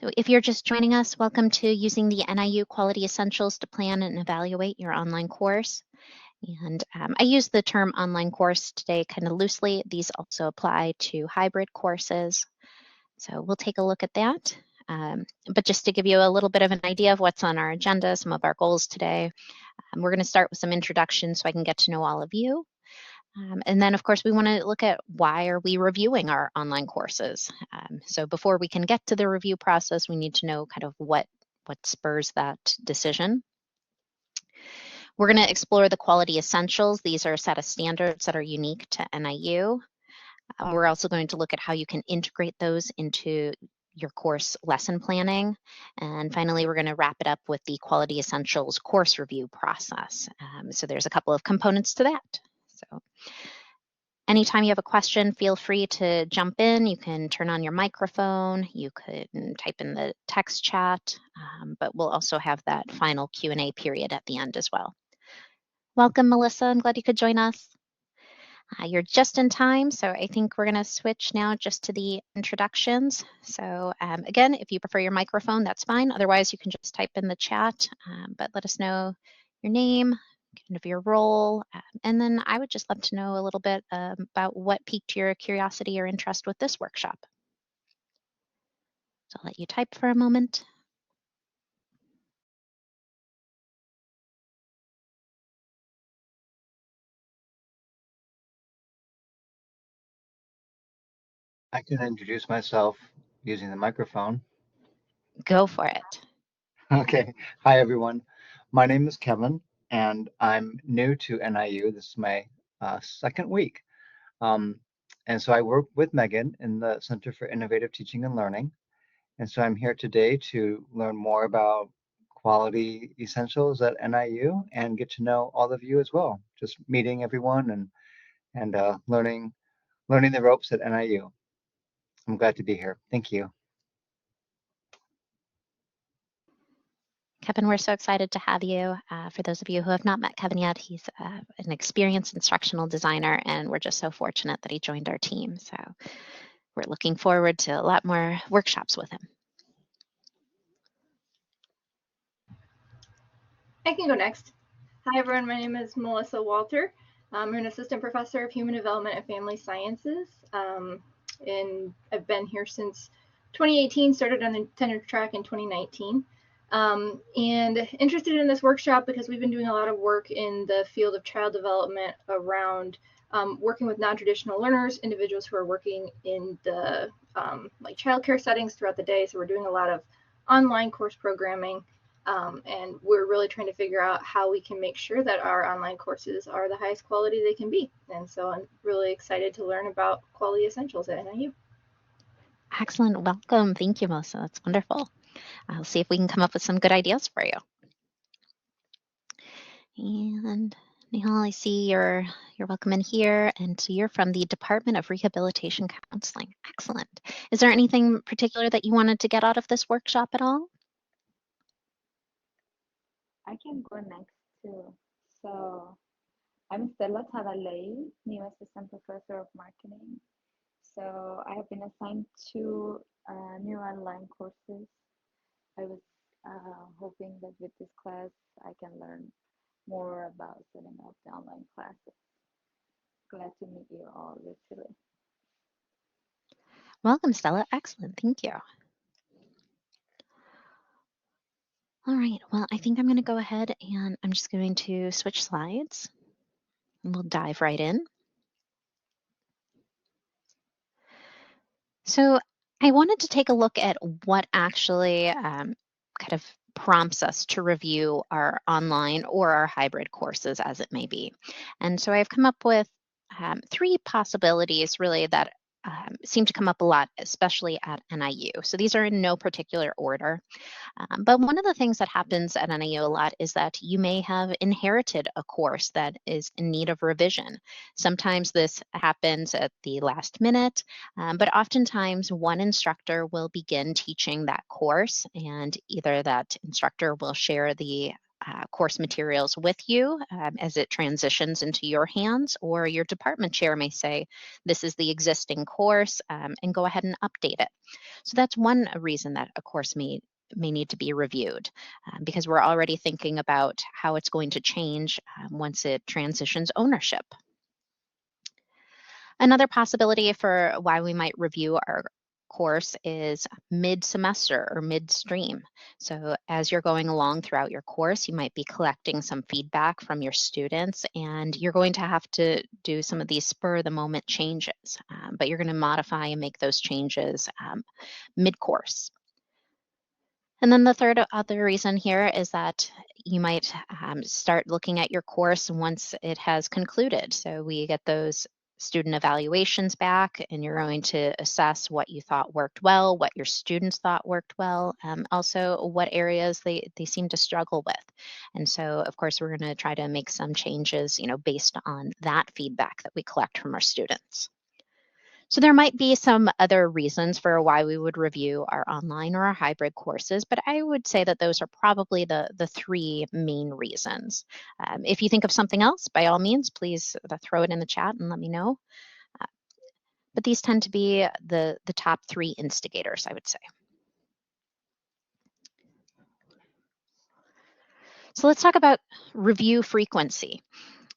So if you're just joining us, welcome to using the NIU Quality Essentials to plan and evaluate your online course. And I use the term online course today kind of loosely. These also apply to hybrid courses. So we'll take a look at that. But just to give you a little bit of an idea of what's on our agenda, some of our goals today, we're going to start with some introductions so I can get to know all of you. And then, of course, we want to look at why are we reviewing our online courses. So before we can get to the review process, we need to know kind of what spurs that decision. We're going to explore the quality essentials. These are a set of standards that are unique to NIU. We're also going to look at how you can integrate those into your course lesson planning. And finally, we're going to wrap it up with the quality essentials course review process. So there's a couple of components to that. So anytime you have a question, feel free to jump in. You can turn on your microphone. You could type in the text chat, but we'll also have that final Q&A period at the end as well. Welcome, Melissa. I'm glad you could join us. You're just in time, so I think we're going to switch now just to the introductions. So again, if you prefer your microphone, that's fine. Otherwise, you can just type in the chat, but let us know your name, kind of your role, and then I would just love to know a little bit about what piqued your curiosity or interest with this workshop. So I'll let you type for a moment. I can introduce myself using the microphone. Go for it. Okay. Hi, everyone. My name is Kevin, and I'm new to NIU. This is my second week. And so I work with Megan in the Center for Innovative Teaching and Learning. And so I'm here today to learn more about quality essentials at NIU and get to know all of you as well. Just meeting everyone and learning the ropes at NIU. I'm glad to be here. Thank you. Kevin, we're so excited to have you. For those of you who have not met Kevin yet, he's an experienced instructional designer, and we're just so fortunate that he joined our team. So we're looking forward to a lot more workshops with him. I can go next. Hi, everyone. My name is Melissa Walter. I'm an assistant professor of human development and family sciences. And I've been here since 2018, started on the tenure track in 2019. And interested in this workshop because we've been doing a lot of work in the field of child development around working with non-traditional learners, individuals who are working in the like childcare settings throughout the day. So we're doing a lot of online course programming. And we're really trying to figure out how we can make sure that our online courses are the highest quality they can be. And so I'm really excited to learn about quality essentials at NIU. Excellent. Welcome. Thank you, Melissa. That's wonderful. I'll see if we can come up with some good ideas for you. And Nihal, I see you're welcome in here. And so you're from the Department of Rehabilitation Counseling. Excellent. Is there anything particular that you wanted to get out of this workshop at all? I can go next too. So I'm Stella Tadalay, new assistant professor of marketing. So I have been assigned to new online courses. I was hoping that with this class I can learn more about setting up the online classes. Glad to meet you all virtually. Welcome, Stella. Excellent. Thank you. All right, well, I think I'm going to go ahead and I'm just going to switch slides and we'll dive right in. So I wanted to take a look at what actually kind of prompts us to review our online or our hybrid courses as it may be. And so I've come up with 3 possibilities really that seem to come up a lot, especially at NIU. So these are in no particular order. But one of the things that happens at NIU a lot is that you may have inherited a course that is in need of revision. Sometimes this happens at the last minute, but oftentimes one instructor will begin teaching that course, and either that instructor will share the course materials with you as it transitions into your hands, or your department chair may say, this is the existing course, and go ahead and update it. So that's one reason that a course may need to be reviewed, because we're already thinking about how it's going to change once it transitions ownership. Another possibility for why we might review our course is mid-semester or midstream. So as you're going along throughout your course, you might be collecting some feedback from your students, and you're going to have to do some of these spur-of-the-moment changes, but you're going to modify and make those changes mid-course. And then the third other reason here is that you might start looking at your course once it has concluded. So we get those student evaluations back, and you're going to assess what you thought worked well, what your students thought worked well, also what areas they seem to struggle with. And so, of course, we're going to try to make some changes, based on that feedback that we collect from our students. So there might be some other reasons for why we would review our online or our hybrid courses, but I would say that those are probably the three main reasons. If you think of something else, by all means, please throw it in the chat and let me know. But these tend to be the top three instigators, I would say. So let's talk about review frequency.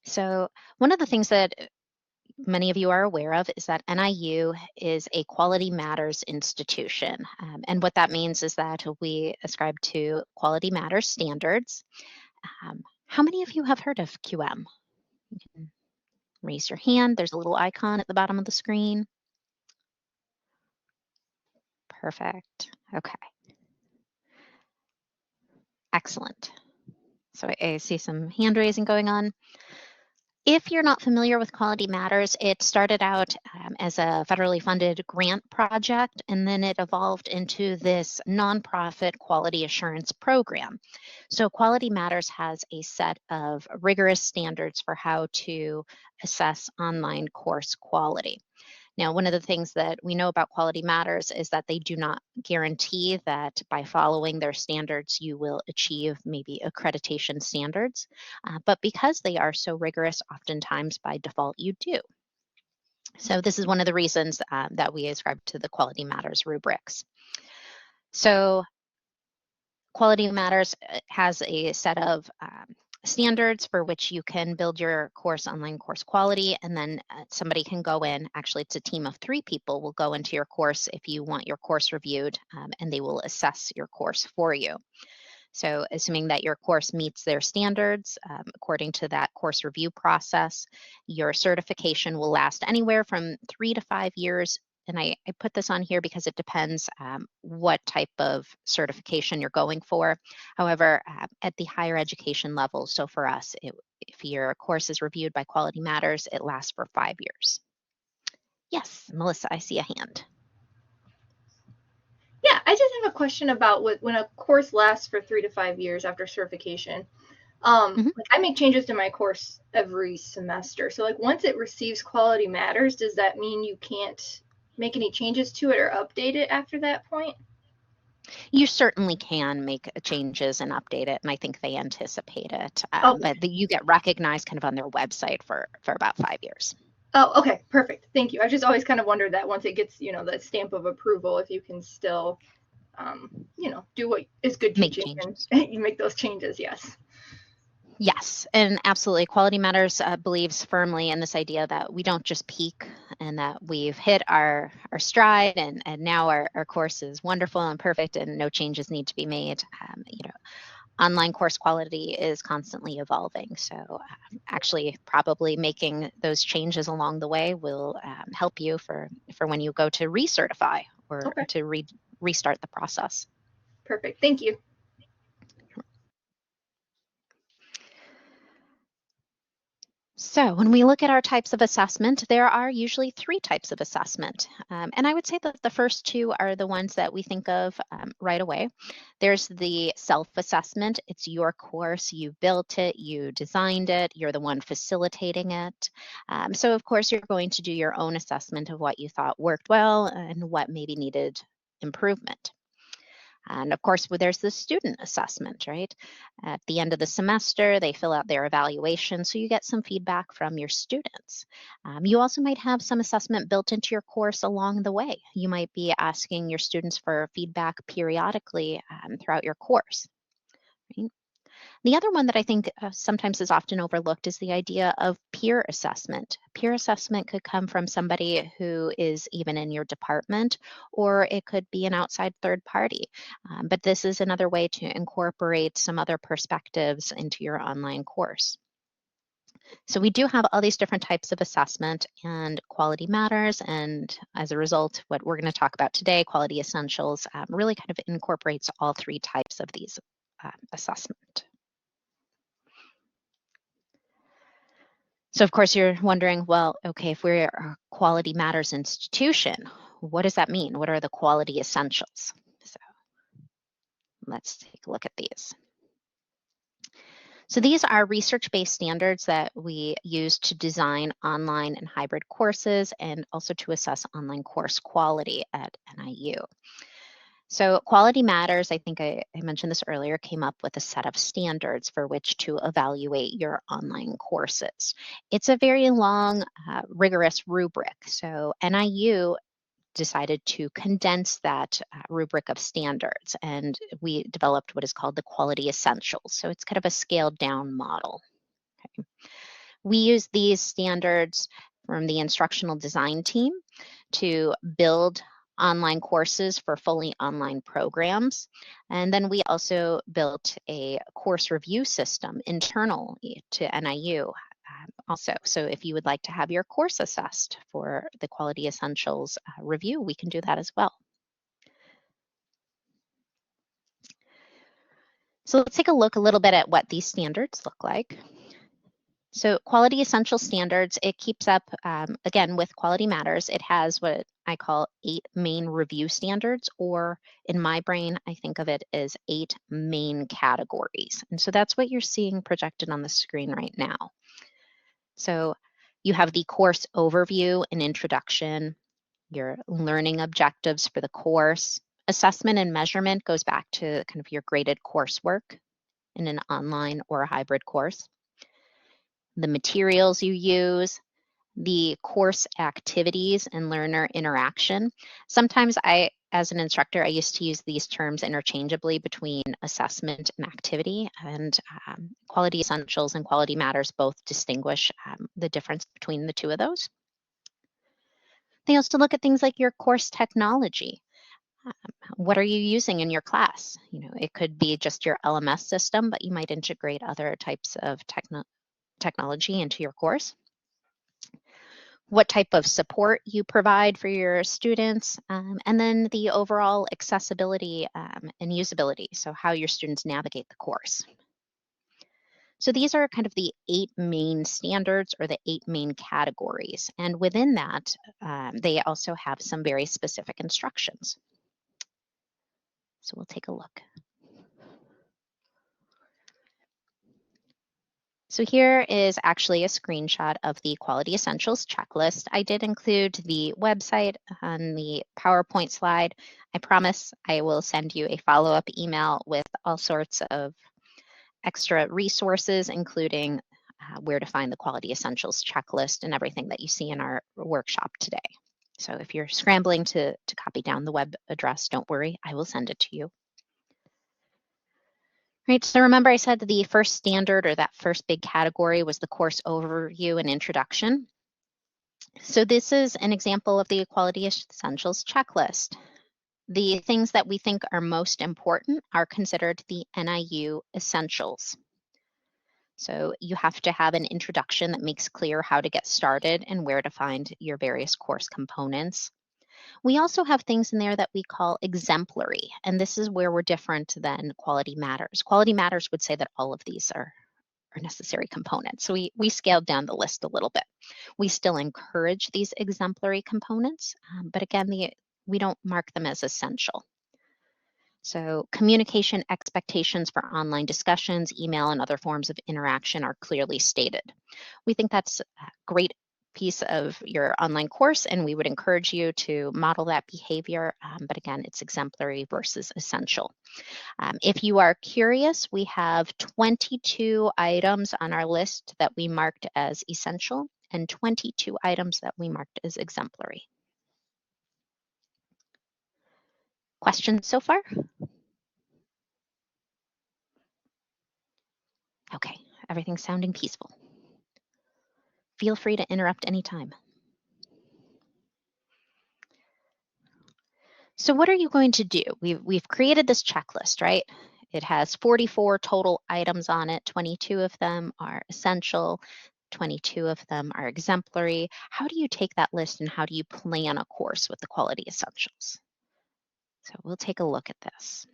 So one of the things that many of you are aware of is that NIU is a Quality Matters institution. And what that means is that we ascribe to Quality Matters standards. How many of you have heard of QM? You can raise your hand. There's a little icon at the bottom of the screen. Perfect. Okay. Excellent. So I see some hand raising going on. If you're not familiar with Quality Matters, it started out as a federally funded grant project, and then it evolved into this nonprofit quality assurance program. So Quality Matters has a set of rigorous standards for how to assess online course quality. Now, one of the things that we know about Quality Matters is that they do not guarantee that by following their standards, you will achieve maybe accreditation standards. But because they are so rigorous, oftentimes by default, you do. So this is one of the reasons that we ascribe to the Quality Matters rubrics. So Quality Matters has a set of standards for which you can build your course online course quality, and then somebody can go in, actually it's a team of 3 people will go into your course if you want your course reviewed, and they will assess your course for you. So assuming that your course meets their standards, according to that course review process, your certification will last anywhere from 3 to 5 years. And I put this on here because it depends what type of certification you're going for. However, at the higher education level, so for us, if your course is reviewed by Quality Matters, it lasts for 5 years. Yes, Melissa, I see a hand. Yeah, I just have a question about when a course lasts for 3 to 5 years after certification. Like I make changes to my course every semester. So like once it receives Quality Matters, does that mean you can't make any changes to it or update it after that point? You certainly can make changes and update it, and I think they anticipate it. Okay. But you get recognized kind of on their website for about 5 years. Oh, okay, perfect. Thank you. I just always kind of wondered that once it gets, that stamp of approval, if you can still, do what is good teaching and you make those changes. Yes. Yes, and absolutely. Quality Matters believes firmly in this idea that we don't just peak and that we've hit our stride and now our course is wonderful and perfect and no changes need to be made. Online course quality is constantly evolving. So actually probably making those changes along the way will help you for when you go to recertify or to restart the process. Perfect. Thank you. So when we look at our types of assessment, there are usually 3 types of assessment. And I would say that the first 2 are the ones that we think of right away. There's the self-assessment. It's your course. You built it. You designed it. You're the one facilitating it. So of course, you're going to do your own assessment of what you thought worked well and what maybe needed improvement. And of course, there's the student assessment, right? At the end of the semester, they fill out their evaluation, so you get some feedback from your students. You also might have some assessment built into your course along the way. You might be asking your students for feedback periodically throughout your course, right? The other one that I think sometimes is often overlooked is the idea of peer assessment. Peer assessment could come from somebody who is even in your department, or it could be an outside third party. But this is another way to incorporate some other perspectives into your online course. So we do have all these different types of assessment, and quality matters. And as a result, what we're going to talk about today, quality essentials, really kind of incorporates all three types of these assessment. So of course you're wondering, well, okay, if we're a quality matters institution, what does that mean? What are the quality essentials? So let's take a look at these. So these are research-based standards that we use to design online and hybrid courses and also to assess online course quality at NIU. So Quality Matters, I think I mentioned this earlier, came up with a set of standards for which to evaluate your online courses. It's a very long, rigorous rubric. So NIU decided to condense that rubric of standards, and we developed what is called the Quality Essentials. So it's kind of a scaled down model. Okay. We use these standards from the instructional design team to build online courses for fully online programs. And then we also built a course review system internal to NIU also. So if you would like to have your course assessed for the Quality Essentials review, we can do that as well. So let's take a look a little bit at what these standards look like. So Quality Essential Standards, it keeps up, again, with Quality Matters. It has what I call 8 main review standards, or in my brain, I think of it as 8 main categories. And so that's what you're seeing projected on the screen right now. So you have the course overview and introduction, your learning objectives for the course. Assessment and measurement goes back to kind of your graded coursework in an online or a hybrid course. The materials you use, the course activities and learner interaction. Sometimes as an instructor, I used to use these terms interchangeably between assessment and activity, and Quality Essentials and Quality Matters both distinguish the difference between the two of those. They also look at things like your course technology. What are you using in your class? You know, it could be just your LMS system, but you might integrate other types of technology into your course. What type of support you provide for your students, and then the overall accessibility and usability, so how your students navigate the course. So these are kind of the 8 main standards or the 8 main categories. And within that, they also have some very specific instructions. So we'll take a look. So here is actually a screenshot of the Quality Essentials checklist. I did include the website on the PowerPoint slide. I promise I will send you a follow-up email with all sorts of extra resources, including where to find the Quality Essentials checklist and everything that you see in our workshop today. So if you're scrambling to copy down the web address, don't worry, I will send it to you. Right, so remember I said that the first standard, or that first big category, was the course overview and introduction. So this is an example of the Quality Essentials checklist. The things that we think are most important are considered the NIU essentials. So you have to have an introduction that makes clear how to get started and where to find your various course components. We also have things in there that we call exemplary, and this is where we're different than Quality Matters. Quality Matters would say that all of these are necessary components. So we scaled down the list a little bit. We still encourage these exemplary components, but again, we don't mark them as essential. So communication expectations for online discussions, email, and other forms of interaction are clearly stated. We think that's great piece of your online course, and we would encourage you to model that behavior. But again, it's exemplary versus essential. If you are curious, we have 22 items on our list that we marked as essential and 22 items that we marked as exemplary. Questions so far? Okay, everything's sounding peaceful. Feel free to interrupt anytime. So what are you going to do? We've created this checklist, right? It has 44 total items on it. 22 of them are essential. 22 of them are exemplary. How do you take that list and how do you plan a course with the quality essentials? So we'll take a look at this.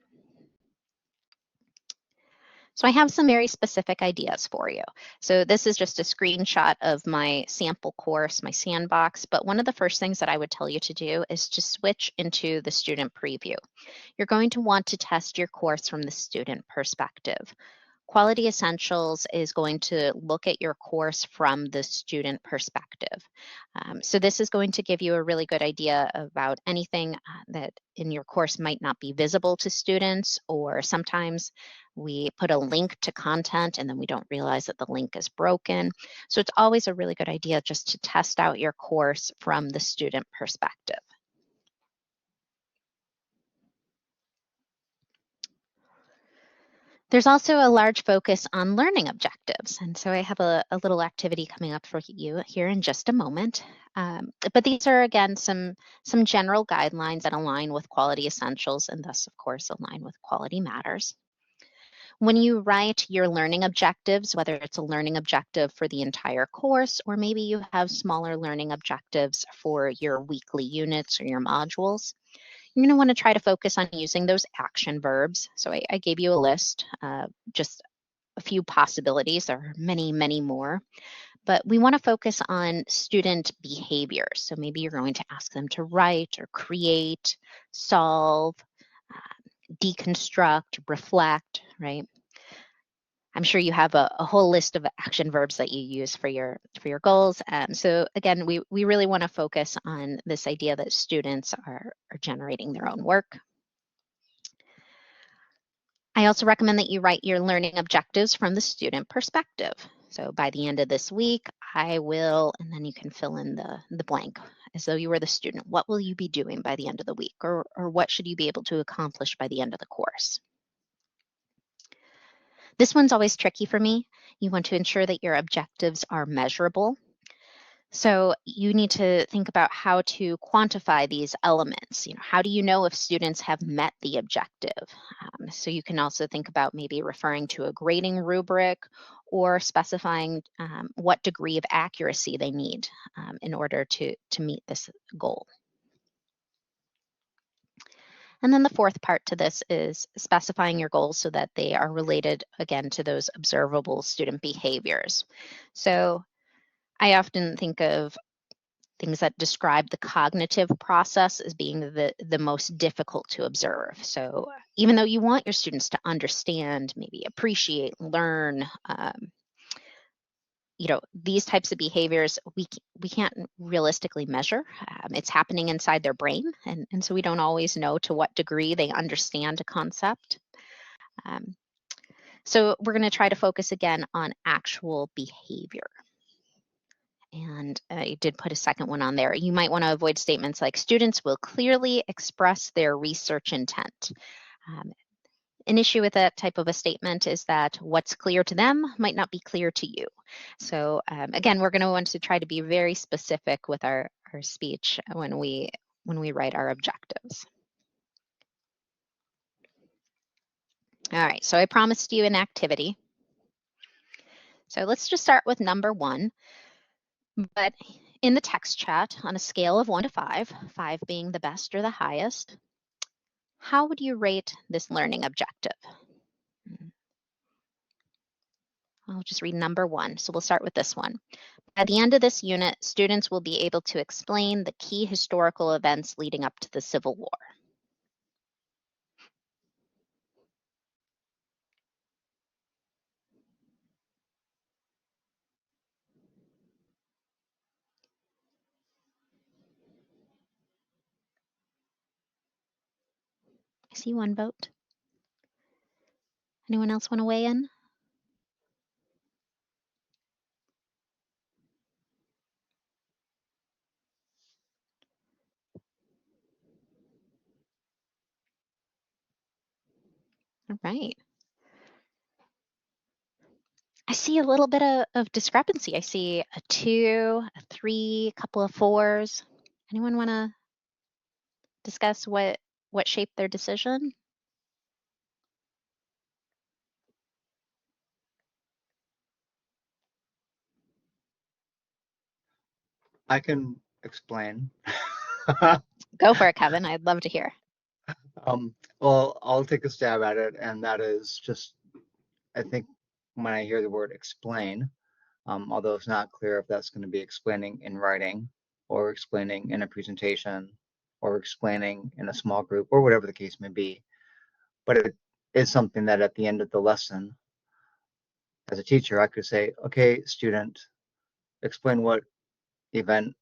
So I have some very specific ideas for you. So this is just a screenshot of my sample course, my sandbox, but one of the first things that I would tell you to do is to switch into the student preview. You're going to want to test your course from the student perspective. Quality Essentials is going to look at your course from the student perspective. So this is going to give you a really good idea about anything that in your course might not be visible to students, or sometimes we put a link to content and then we don't realize that the link is broken. So it's always a really good idea just to test out your course from the student perspective. There's also a large focus on learning objectives. And so I have a little activity coming up for you here in just a moment. But these are, again, some general guidelines that align with quality essentials and thus, of course, align with quality matters. When you write your learning objectives, whether it's a learning objective for the entire course, or maybe you have smaller learning objectives for your weekly units or your modules, you're going to want to try to focus on using those action verbs. So I gave you a list, just a few possibilities. There are many, many more. But we want to focus on student behaviors. So maybe you're going to ask them to write or create, solve, deconstruct, reflect, right? I'm sure you have a whole list of action verbs that you use for your goals. So again, we really want to focus on this idea that students are generating their own work. I also recommend that you write your learning objectives from the student perspective. So by the end of this week, I will, and then you can fill in the blank as though you were the student. What will you be doing by the end of the week, or what should you be able to accomplish by the end of the course? This one's always tricky for me. You want to ensure that your objectives are measurable. So you need to think about how to quantify these elements. How do you know if students have met the objective? So you can also think about maybe referring to a grading rubric or specifying what degree of accuracy they need in order to meet this goal. And then the fourth part to this is specifying your goals so that they are related, again, to those observable student behaviors. So I often think of things that describe the cognitive process as being the most difficult to observe. So even though you want your students to understand, maybe appreciate, learn, these types of behaviors, we can't realistically measure. It's happening inside their brain, and so we don't always know to what degree they understand a concept. So we're going to try to focus again on actual behavior. And I did put a second one on there. You might want to avoid statements like students will clearly express their research intent. An issue with that type of a statement is that what's clear to them might not be clear to you. So again, we're going to want to try to be very specific with our speech when we write our objectives. All right, so I promised you an activity. So let's just start with number 1. But in the text chat, on a scale of 1 to 5, 5 being the best or the highest, how would you rate this learning objective? I'll just read number 1. So we'll start with this one. At the end of this unit, students will be able to explain the key historical events leading up to the Civil War. I see one vote. Anyone else want to weigh in? All right. I see a little bit of discrepancy. I see a 2, a 3, a couple of 4s. Anyone want to discuss what shaped their decision? I can explain. Go for it, Kevin. I'd love to hear. Well, I'll take a stab at it, and that is just, I think when I hear the word explain, although it's not clear if that's going to be explaining in writing or explaining in a presentation or explaining in a small group or whatever the case may be, but it is something that at the end of the lesson, as a teacher, I could say, okay, student, explain what event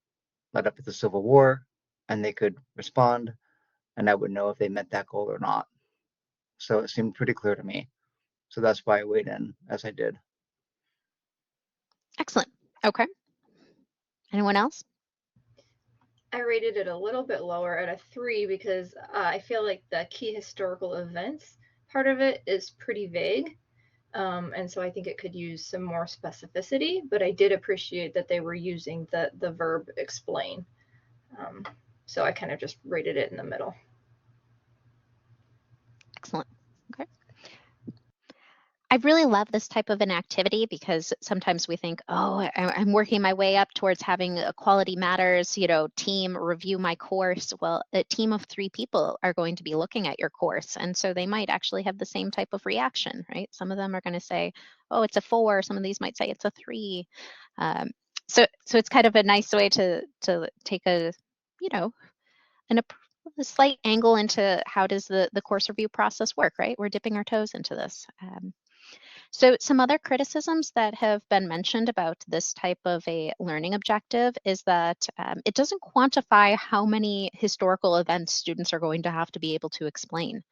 led up to the Civil War, and they could respond, and I would know if they met that goal or not. So it seemed pretty clear to me. So that's why I weighed in as I did. Excellent. Okay. Anyone else? I rated it a little bit lower at a 3 because I feel like the key historical events part of it is pretty vague. And so I think it could use some more specificity, but I did appreciate that they were using the verb explain. So I kind of just rated it in the middle. Excellent. Okay. I really love this type of an activity because sometimes we think, oh, I'm working my way up towards having a quality matters, team review my course. Well, a team of 3 people are going to be looking at your course. And so they might actually have the same type of reaction, right? Some of them are going to say, oh, it's a 4. Some of these might say it's a 3. So it's kind of a nice way to take a slight angle into how does the course review process work, right? We're dipping our toes into this. So some other criticisms that have been mentioned about this type of a learning objective is that it doesn't quantify how many historical events students are going to have to be able to explain,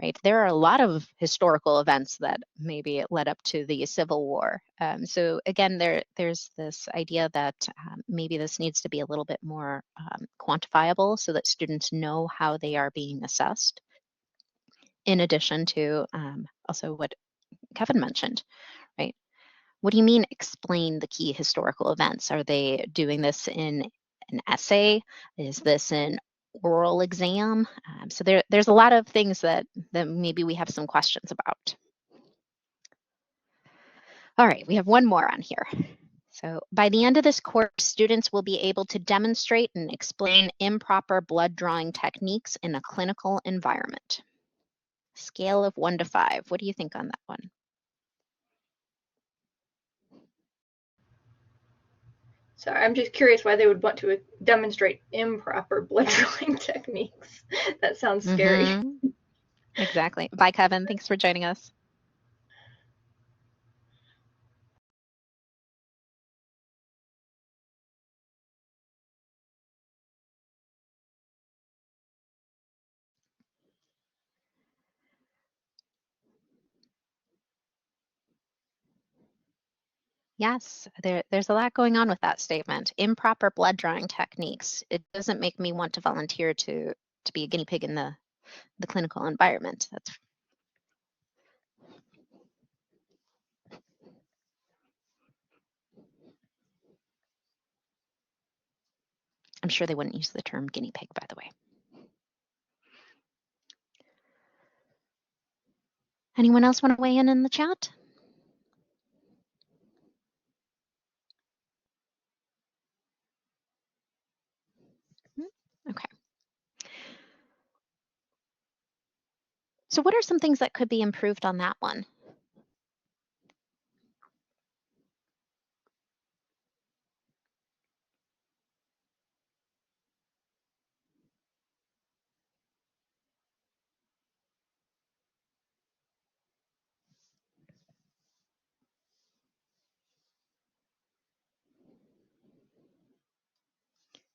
right? There are a lot of historical events that maybe led up to the Civil War. So again, there's this idea that maybe this needs to be a little bit more quantifiable so that students know how they are being assessed. In addition to also what Kevin mentioned, right? What do you mean explain the key historical events? Are they doing this in an essay? Is this an oral exam? So there's a lot of things that maybe we have some questions about. All right, we have one more on here. So by the end of this course, students will be able to demonstrate and explain improper blood drawing techniques in a clinical environment. Scale of 1 to 5. What do you think on that one? So I'm just curious why they would want to demonstrate improper blood drawing techniques. That sounds scary. Mm-hmm. Exactly. Bye, Kevin. Thanks for joining us. Yes, there's a lot going on with that statement. Improper blood drawing techniques. It doesn't make me want to volunteer to be a guinea pig in the clinical environment. I'm sure they wouldn't use the term guinea pig, by the way. Anyone else want to weigh in the chat? Okay. So what are some things that could be improved on that one?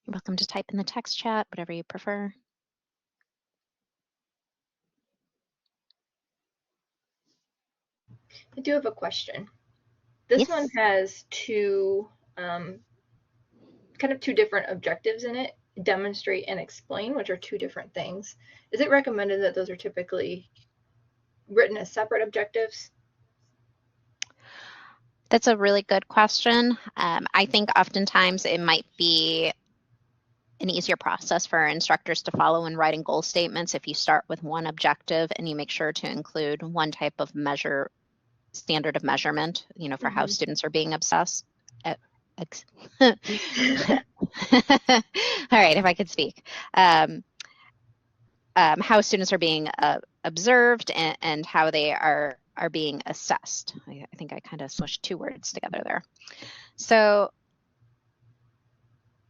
You're welcome to type in the text chat, whatever you prefer. I do have a question. This Yes. one has two kind of two different objectives in it, demonstrate and explain, which are two different things. Is it recommended that those are typically written as separate objectives? That's a really good question. I think oftentimes it might be an easier process for our instructors to follow in writing goal statements if you start with one objective and you make sure to include one type of standard of measurement, for how students are being obsessed. All right, if I could speak. How students are being observed and how they are being assessed. I think I kind of smushed two words together there. So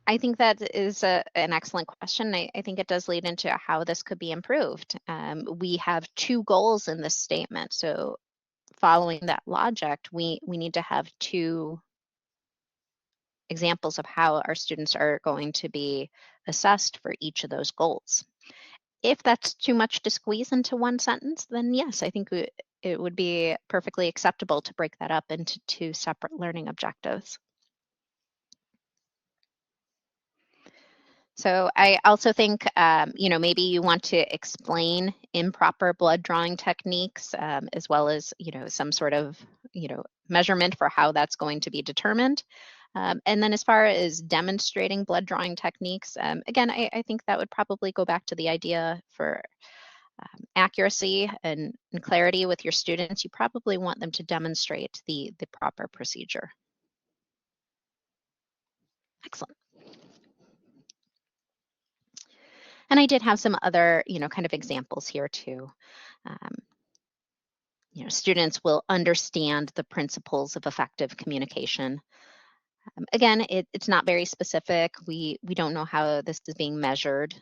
I think that is an excellent question. I think it does lead into how this could be improved. We have two goals in this statement. So following that logic, we need to have two examples of how our students are going to be assessed for each of those goals. If that's too much to squeeze into one sentence, then yes, I think it would be perfectly acceptable to break that up into two separate learning objectives. So I also think, maybe you want to explain improper blood drawing techniques, as well as, some sort of, measurement for how that's going to be determined. And then as far as demonstrating blood drawing techniques, again, I think that would probably go back to the idea for accuracy and clarity with your students. You probably want them to demonstrate the proper procedure. Excellent. And I did have some other, kind of examples here too. Students will understand the principles of effective communication. Again, it's not very specific. We don't know how this is being measured.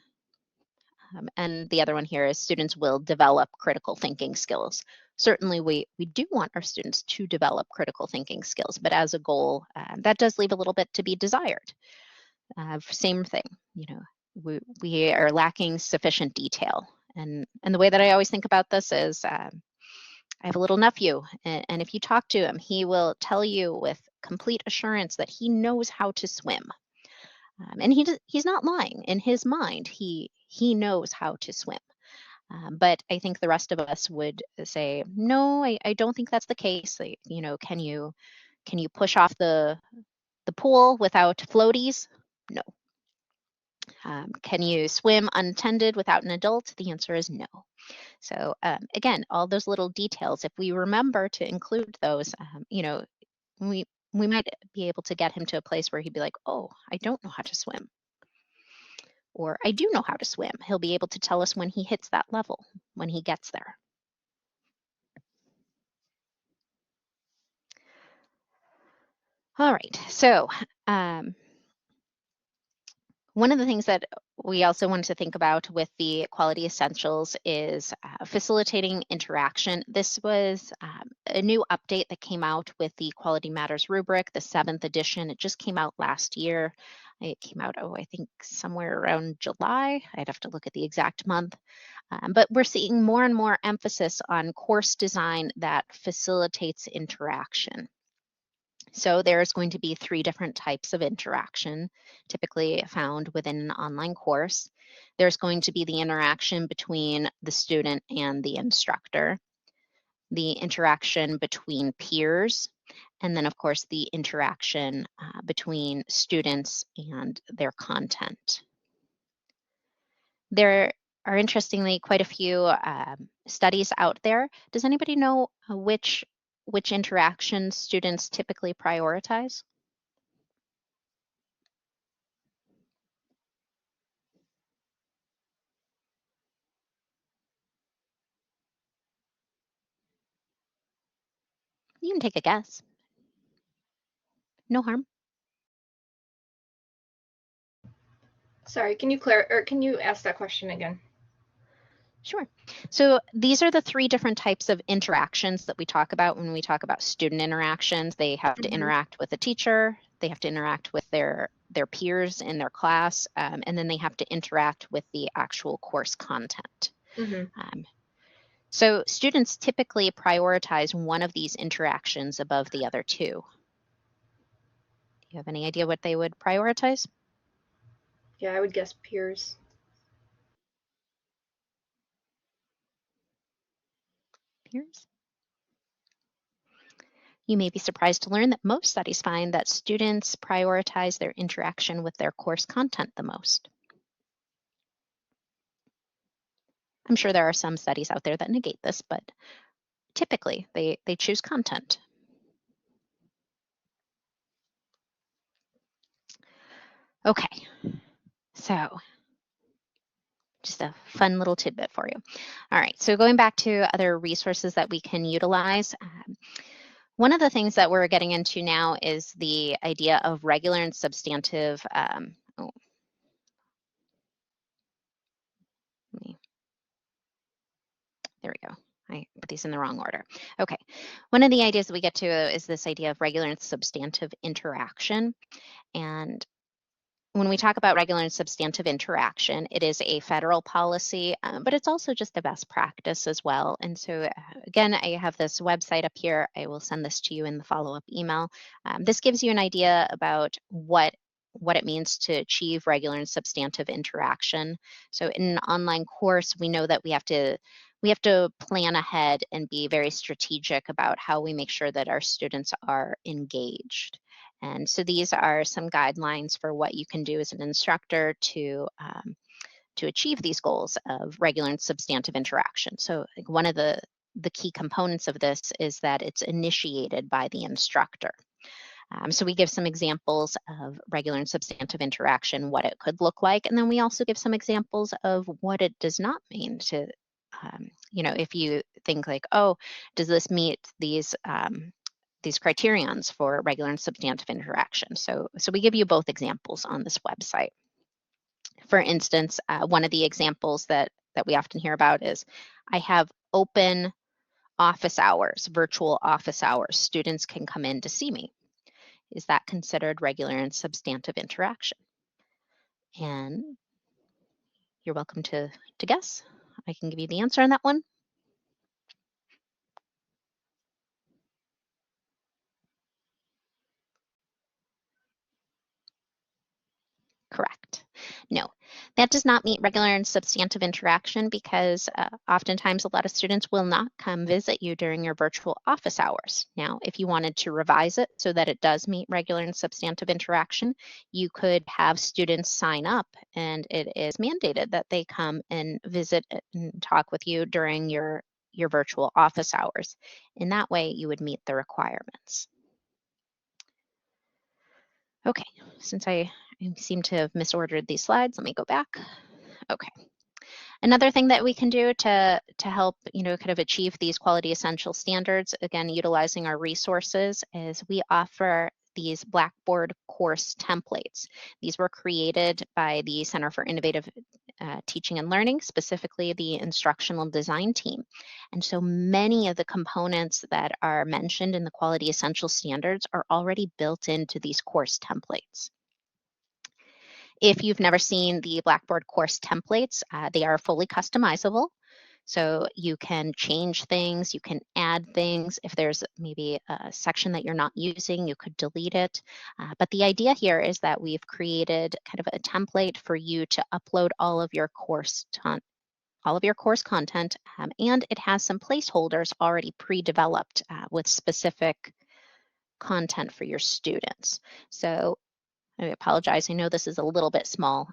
And the other one here is students will develop critical thinking skills. Certainly, we do want our students to develop critical thinking skills, but as a goal, that does leave a little bit to be desired. Same thing, we are lacking sufficient detail. And the way that I always think about this is I have a little nephew, and if you talk to him, he will tell you with complete assurance that he knows how to swim. And he's not lying. In his mind, he knows how to swim. But I think the rest of us would say, no, I don't think that's the case. Can you push off the pool without floaties? No. Can you swim unattended without an adult? The answer is no. So again, all those little details, if we remember to include those, we might be able to get him to a place where he'd be like, oh, I don't know how to swim. Or I do know how to swim. He'll be able to tell us when he hits that level, when he gets there. All right, so one of the things that we also wanted to think about with the quality essentials is facilitating interaction. This was a new update that came out with the Quality Matters rubric, the 7th edition. It just came out last year. It came out, I think somewhere around July. I'd have to look at the exact month. But we're seeing more and more emphasis on course design that facilitates interaction. So there's going to be 3 different types of interaction typically found within an online course. There's going to be the interaction between the student and the instructor, the interaction between peers, and then of course the interaction between students and their content. There are interestingly quite a few studies out there. Does anybody know which interactions students typically prioritize? You can take a guess. No harm. Sorry, can you ask that question again? Sure. So these are the 3 different types of interactions that we talk about when we talk about student interactions. They have to interact with a teacher, they have to interact with their peers in their class, and then they have to interact with the actual course content. So students typically prioritize one of these interactions above the other two. Do you have any idea what they would prioritize? Yeah, I would guess peers. Peers? You may be surprised to learn that most studies find that students prioritize their interaction with their course content the most. I'm sure there are some studies out there that negate this, but typically they choose content. Okay, so just a fun little tidbit for you. All right, so going back to other resources that we can utilize, one of the things that we're getting into now is the idea of regular and substantive, there we go. I put these in the wrong order. Okay, one of the ideas that we get to is this idea of regular and substantive interaction. And when we talk about regular and substantive interaction, it is a federal policy, but it's also just a best practice as well. And so again, I have this website up here. I will send this to you in the follow-up email. This gives you an idea about what it means to achieve regular and substantive interaction. So in an online course, we know that we have to plan ahead and be very strategic about how we make sure that our students are engaged. And so these are some guidelines for what you can do as an instructor to achieve these goals of regular and substantive interaction. So one of the key components of this is that it's initiated by the instructor. So we give some examples of regular and substantive interaction, what it could look like, and then we also give some examples of what it does not mean to, if you think like, oh, does this meet these criterions for regular and substantive interaction. So we give you both examples on this website. For instance, one of the examples that we often hear about is, I have open office hours, virtual office hours. Students can come in to see me. Is that considered regular and substantive interaction? And you're welcome to guess. I can give you the answer on that one. Correct. No, that does not meet regular and substantive interaction because oftentimes a lot of students will not come visit you during your virtual office hours. Now, if you wanted to revise it so that it does meet regular and substantive interaction, you could have students sign up, and it is mandated that they come and visit and talk with you during your virtual office hours. In that way, you would meet the requirements. Okay, since I seem to have misordered these slides, let me go back. Okay. Another thing that we can do to help, kind of achieve these quality essential standards, again, utilizing our resources, is we offer these Blackboard course templates. These were created by the Center for Innovative Teaching and Learning, specifically the instructional design team. And so many of the components that are mentioned in the quality essential standards are already built into these course templates. If you've never seen the Blackboard course templates, they are fully customizable. So you can change things, you can add things. If there's maybe a section that you're not using, you could delete it. But the idea here is that we've created kind of a template for you to upload all of your course content, and it has some placeholders already pre-developed with specific content for your students. So I apologize, I know this is a little bit small,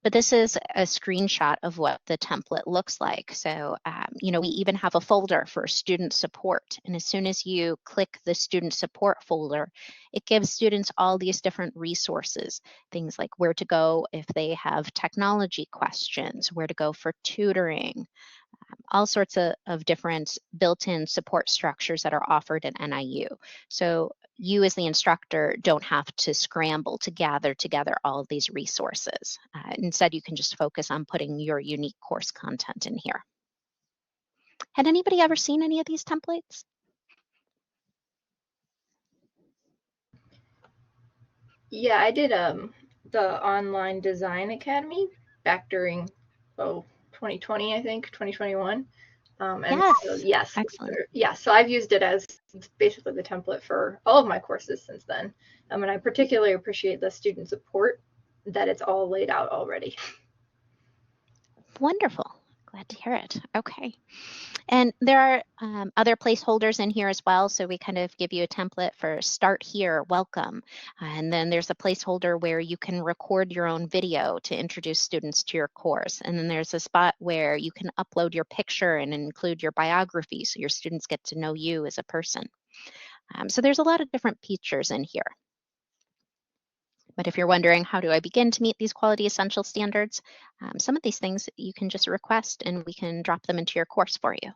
but this is a screenshot of what the template looks like. So, we even have a folder for student support. And as soon as you click the student support folder, it gives students all these different resources, things like where to go if they have technology questions, where to go for tutoring, all sorts of different built-in support structures that are offered at NIU. So you as the instructor don't have to scramble to gather together all of these resources. Instead, you can just focus on putting your unique course content in here. Had anybody ever seen any of these templates? Yeah, I did the online design academy back during 2020, I think 2021. Yes, excellent. So I've used it as basically the template for all of my courses since then. And I particularly appreciate the student support that it's all laid out already. Wonderful. Glad to hear it. Okay. And there are other placeholders in here as well. So we kind of give you a template for start here, welcome. And then there's a placeholder where you can record your own video to introduce students to your course. And then there's a spot where you can upload your picture and include your biography so your students get to know you as a person. So there's a lot of different features in here. But if you're wondering, how do I begin to meet these quality essential standards? Some of these things you can just request and we can drop them into your course for you.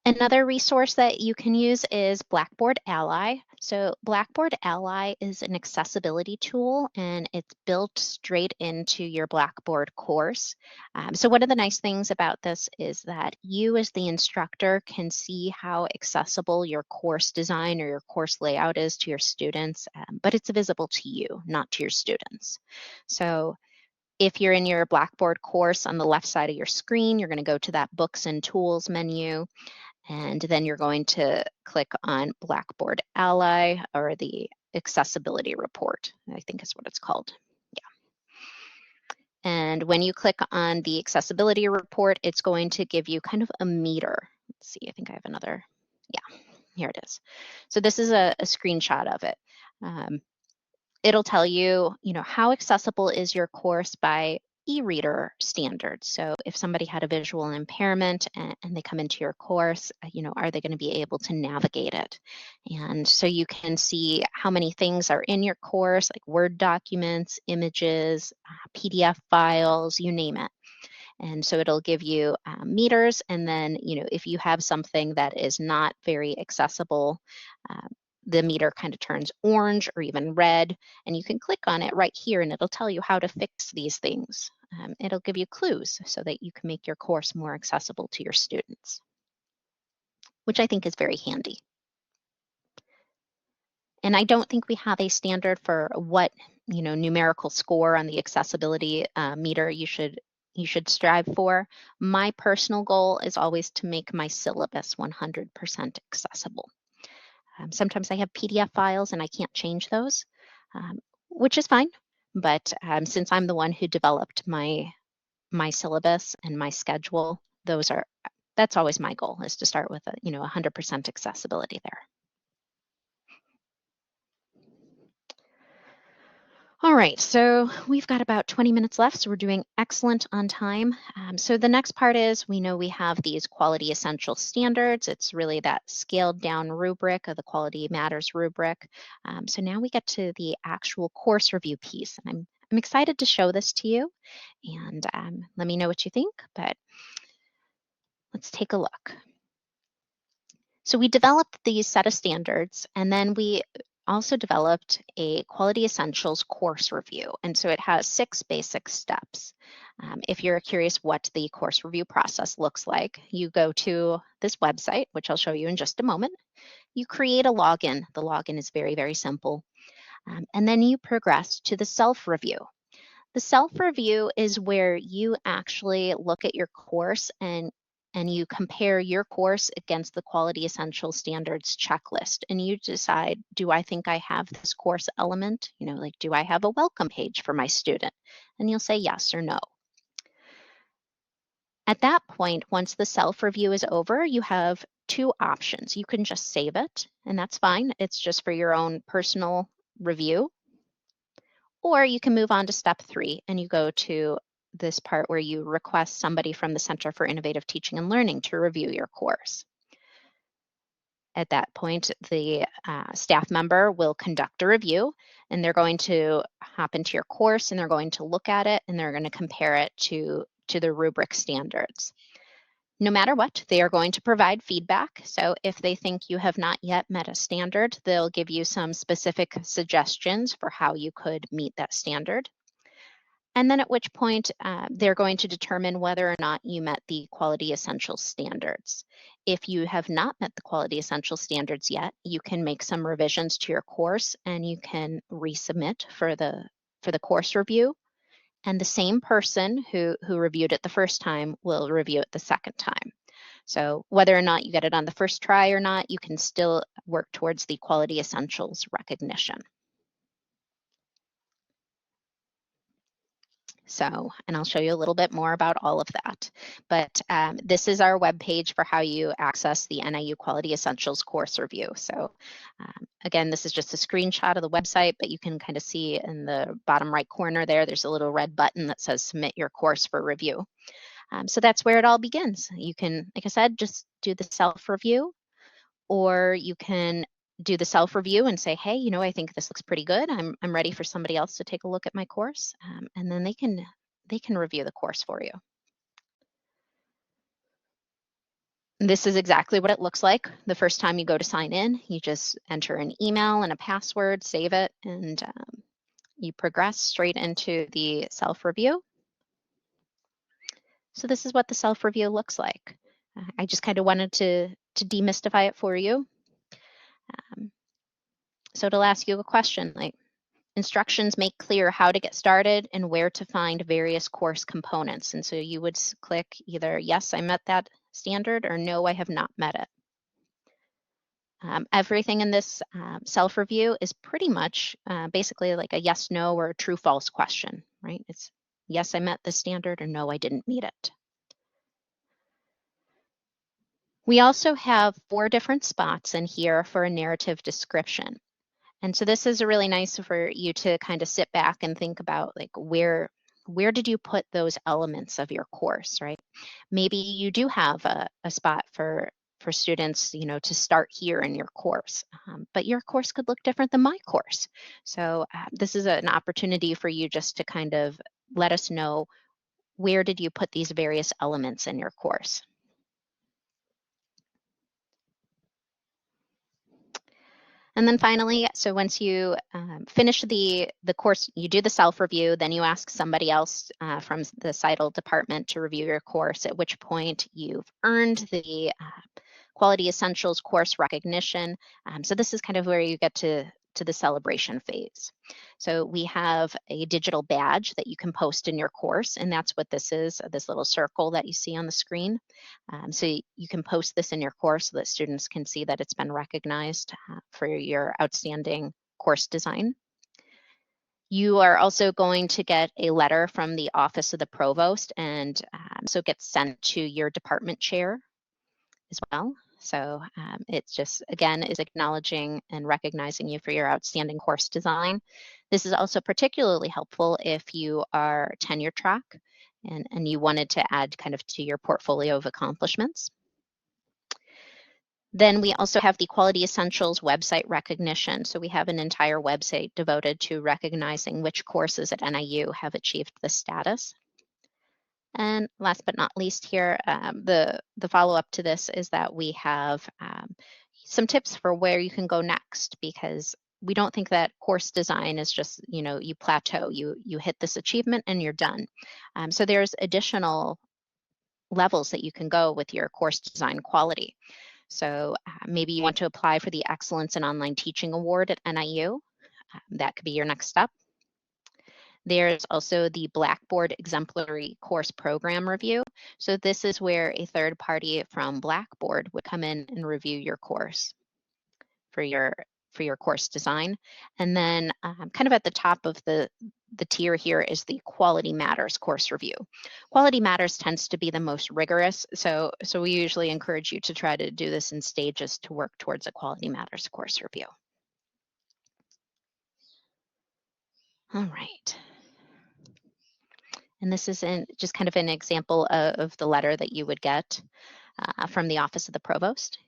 Another resource that you can use is Blackboard Ally. So Blackboard Ally is an accessibility tool and it's built straight into your Blackboard course. So one of the nice things about this is that you as the instructor can see how accessible your course design or your course layout is to your students, but it's visible to you, not to your students. So if you're in your Blackboard course on the left side of your screen, you're going to go to that Books and Tools menu. And then you're going to click on Blackboard Ally or the accessibility report, I think is what it's called. Yeah. And when you click on the accessibility report, it's going to give you kind of a meter. Let's see, I think I have another. Yeah, here it is. So this is a screenshot of it. It'll tell you, how accessible is your course by e-reader standards. So if somebody had a visual impairment and they come into your course, are they going to be able to navigate it? And so you can see how many things are in your course, like Word documents, images, PDF files, you name it. And so it'll give you meters. And then, if you have something that is not very accessible, the meter kind of turns orange or even red, and you can click on it right here and it'll tell you how to fix these things. It'll give you clues so that you can make your course more accessible to your students, which I think is very handy. And I don't think we have a standard for what numerical score on the accessibility meter you should strive for. My personal goal is always to make my syllabus 100% accessible. Sometimes I have PDF files and I can't change those, which is fine. But since I'm the one who developed my syllabus and my schedule, that's always my goal, is to start with 100% accessibility there. All right, so we've got about 20 minutes left, so we're doing excellent on time. So the next part is, we know we have these quality essential standards. It's really that scaled down rubric of the Quality Matters rubric. So now we get to the actual course review piece, and I'm excited to show this to you, and let me know what you think, but let's take a look. So we developed these set of standards, and then we also developed a Quality Essentials course review. And so it has 6 basic steps. If you're curious what the course review process looks like, you go to this website, which I'll show you in just a moment. You create a login. The login is very, very simple. And then you progress to the self-review. The self-review is where you actually look at your course and you compare your course against the Quality Essentials Standards checklist, and you decide, do I think I have this course element? Like, do I have a welcome page for my student? And you'll say yes or no. At that point, once the self-review is over, you have 2 options. You can just save it, and that's fine. It's just for your own personal review. Or you can move on to step 3 and you go to this part where you request somebody from the Center for Innovative Teaching and Learning to review your course. At that point, the staff member will conduct a review, and they're going to hop into your course and they're going to look at it and they're going to compare it to the rubric standards. No matter what, they are going to provide feedback. So if they think you have not yet met a standard, they'll give you some specific suggestions for how you could meet that standard. And then at which point they're going to determine whether or not you met the Quality Essentials standards. If you have not met the Quality Essentials standards yet, you can make some revisions to your course and you can resubmit for the course review. And the same person who reviewed it the first time will review it the second time. So whether or not you get it on the first try or not, you can still work towards the quality essentials recognition. So, and I'll show you a little bit more about all of that. But this is our webpage for how you access the NIU Quality Essentials course review. So again, this is just a screenshot of the website, but you can kind of see in the bottom right corner there, there's a little red button that says submit your course for review. So that's where it all begins. You can, like I said, just do the self-review, or you can do the self-review and say, hey, you know, I think this looks pretty good. I'm ready for somebody else to take a look at my course. And then they can review the course for you. This is exactly what it looks like the first time you go to sign in. You just enter an email and a password, save it, and you progress straight into the self-review. So this is what the self-review looks like. I just kind of wanted to demystify it for you. So it'll ask you a question like, instructions make clear how to get started and where to find various course components. And so you would click either yes, I met that standard, or no, I have not met it. Everything in this self-review is pretty much basically like a yes, no, or a true, false question, right? It's yes, I met the standard, or no, I didn't meet it. We also have 4 different spots in here for a narrative description. And so this is really nice for you to kind of sit back and think about like where did you put those elements of your course, right? Maybe you do have a spot for students, you know, to start here in your course, but your course could look different than my course. So this is an opportunity for you just to kind of let us know where did you put these various elements in your course. And then finally, so once you finish the course, you do the self-review, then you ask somebody else from the CITL department to review your course, at which point you've earned the Quality Essentials course recognition. So this is kind of where you get to the celebration phase. So we have a digital badge that you can post in your course, and that's what this is, this little circle that you see on the screen. So you can post this in your course so that students can see that it's been recognized for your outstanding course design. You are also going to get a letter from the Office of the Provost, and so it gets sent to your department chair as well. So it's just, again, is acknowledging and recognizing you for your outstanding course design. This is also particularly helpful if you are tenure track and you wanted to add kind of to your portfolio of accomplishments. Then we also have the Quality Essentials website recognition. So we have an entire website devoted to recognizing which courses at NIU have achieved this status. And last but not least here, the follow-up to this is that we have some tips for where you can go next, because we don't think that course design is just, you know, you plateau, you hit this achievement and you're done. So there's additional levels that you can go with your course design quality. So maybe you want to apply for the Excellence in Online Teaching Award at NIU. That could be your next step. There's also the Blackboard Exemplary Course Program Review. So this is where a third party from Blackboard would come in and review your course for your course design. And then kind of at the top of the tier here is the Quality Matters course review. Quality Matters tends to be the most rigorous, so we usually encourage you to try to do this in stages to work towards a Quality Matters course review. All right. And this is just kind of an example of the letter that you would get from the Office of the Provost.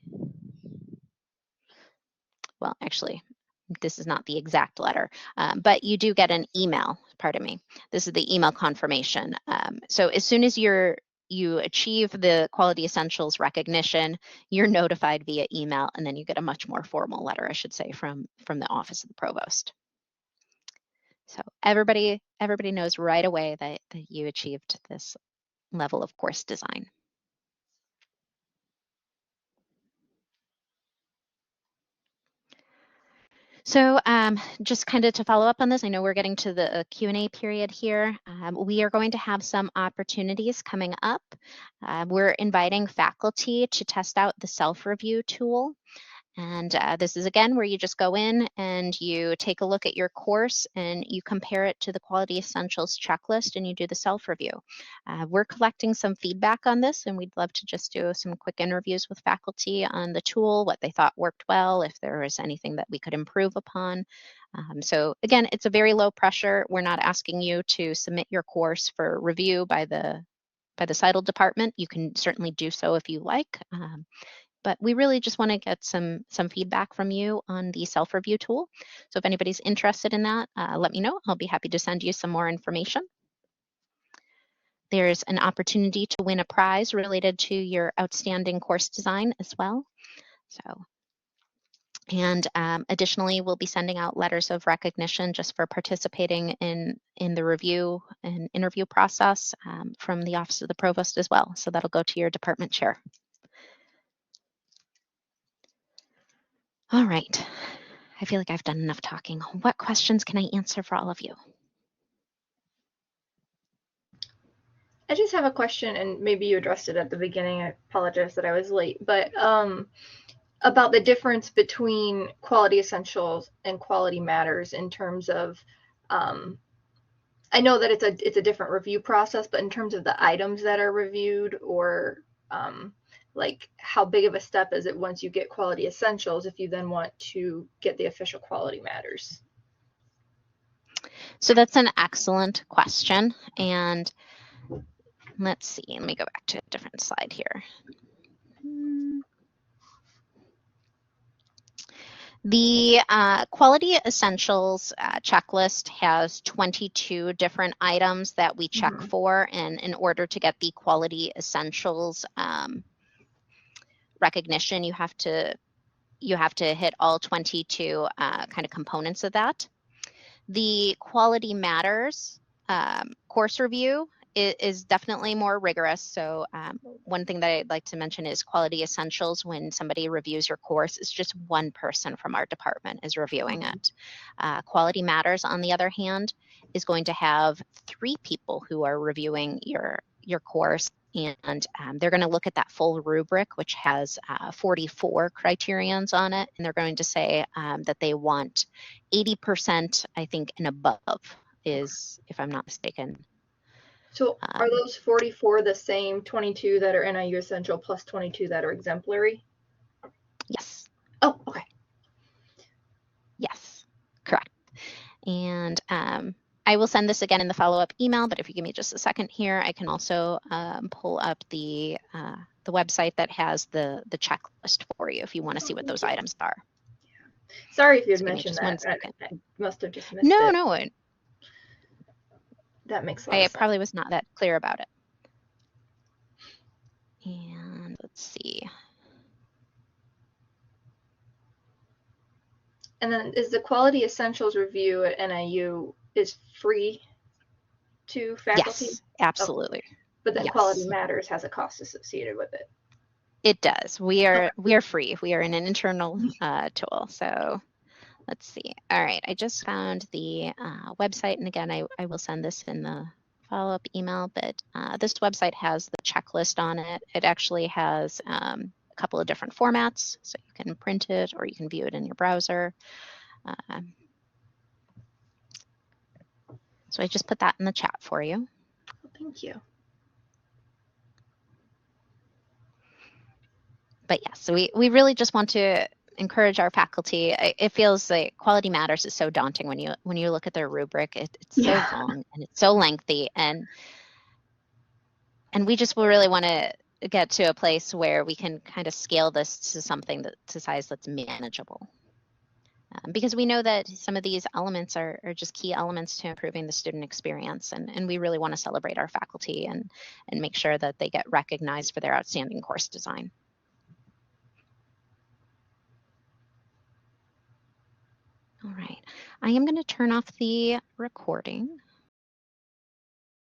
Well, actually, this is not the exact letter, but you do get an email, pardon me. This is the email confirmation. So as soon as you achieve the Quality Essentials recognition, you're notified via email, and then you get a much more formal letter, I should say, from the Office of the Provost. So everybody knows right away that you achieved this level of course design. So just kind of to follow up on this, I know we're getting to the Q&A period here. We are going to have some opportunities coming up. We're inviting faculty to test out the self-review tool. And this is, again, where you just go in and you take a look at your course and you compare it to the Quality Essentials checklist and you do the self-review. We're collecting some feedback on this, and we'd love to just do some quick interviews with faculty on the tool, what they thought worked well, if there was anything that we could improve upon. So again, it's a very low pressure. We're not asking you to submit your course for review by the CITL department. You can certainly do so if you like. But we really just want to get some feedback from you on the self-review tool. So if anybody's interested in that, let me know. I'll be happy to send you some more information. There's an opportunity to win a prize related to your outstanding course design as well. And additionally, we'll be sending out letters of recognition just for participating in the review and interview process from the Office of the Provost as well. So that'll go to your department chair. All right, I feel like I've done enough talking. What questions can I answer for all of you? I just have a question, and maybe you addressed it at the beginning. I apologize that I was late, but about the difference between Quality Essentials and Quality Matters in terms of, I know that it's a different review process, but in terms of the items that are reviewed, or like how big of a step is it once you get Quality Essentials if you then want to get the official Quality Matters? So that's an excellent question. And let's see, let me go back to a different slide here. The Quality Essentials checklist has 22 different items that we check for, and in order to get the Quality Essentials recognition, you have to hit all 22 kind of components of that. The Quality Matters course review is definitely more rigorous. So one thing that I'd like to mention is Quality Essentials. When somebody reviews your course, it's just one person from our department is reviewing it. Quality Matters, on the other hand, is going to have 3 people who are reviewing your course, and they're going to look at that full rubric, which has 44 criterions on it, and they're going to say that they want 80%, I think, and above is, if I'm not mistaken. So are those 44 the same 22 that are NIU Essential plus 22 that are exemplary? Yes. Oh, okay. Yes, correct. And I will send this again in the follow-up email, but if you give me just a second here, I can also pull up the website that has the checklist for you if you want to see what those items are. Sorry if you had mentioned that. I must have just missed it. No. That makes a lot of sense. I probably was not that clear about it. And let's see. And then is the Quality Essentials review at NIU is free to faculty? Yes, absolutely. Okay. But the yes. Quality Matters has a cost associated with it. It does. We are free. We are in an internal tool. So let's see. All right, I just found the website, and again, I will send this in the follow-up email, but this website has the checklist on it. It actually has a couple of different formats, so you can print it or you can view it in your browser. So I just put that in the chat for you. Thank you. But yes, so we really just want to encourage our faculty. It feels like Quality Matters is so daunting when you look at their rubric. It's so long and it's so lengthy, and we just will really want to get to a place where we can kind of scale this to something to size that's manageable. Because we know that some of these elements are just key elements to improving the student experience, and we really want to celebrate our faculty and make sure that they get recognized for their outstanding course design. All right, I am going to turn off the recording.